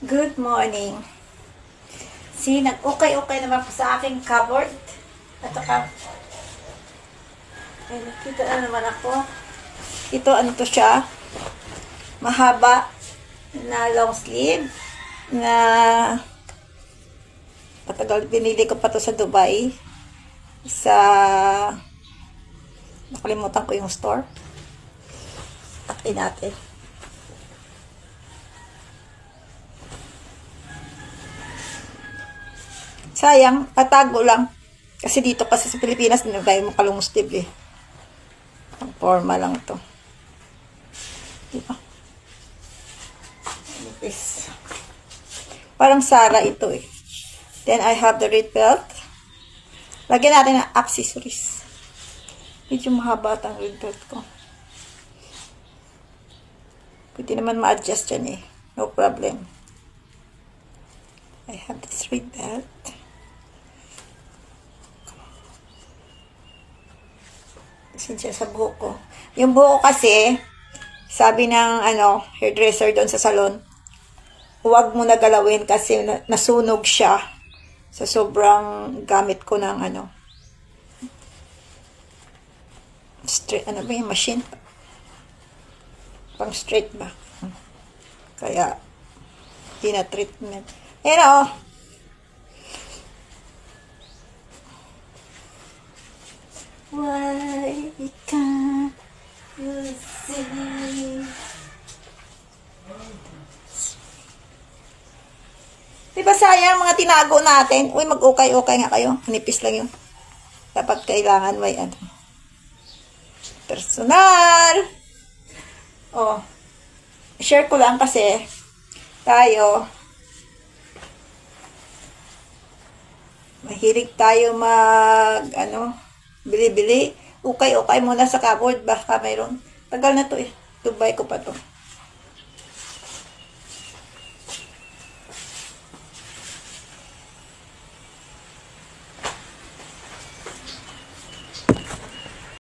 Good morning. See, nag-okay naman po sa aking cupboard. At saka, ay, nakita na naman ako. Ito, ano to siya? Mahaba na long sleeve na patagal, binili ko pa to sa Dubai. Sa, nakalimutan ko yung store. Takin natin. Sayang, patago lang. Kasi dito kasi sa Pilipinas, hindi na tayo makalong sleeve eh. Ang forma lang to. Diba? Parang Sara ito eh. Then I have the red belt. Lagyan natin ng accessories. Medyo mahaba ang red belt ko. Pwede naman ma-adjust yan eh. No problem. I have this red belt. Sinsya sa buhok ko. Yung buhok kasi, sabi ng hairdresser doon sa salon, huwag mo na galawin kasi nasunog siya sa sobrang gamit ko ng straight, ba yung machine? Pang straight ba? Kaya, treatment. Ayan o. Why can't you see? Diba sayang mga tinago natin? Uy, mag-ukay-ukay nga kayo. Nipis lang yun. Dapat kailangan may personal. Oh. Share ko lang kasi tayo mahilig tayo bili-bili. Ukay-ukay muna sa cupboard. Baka mayroon. Tagal na to eh. Dubai ko pa to.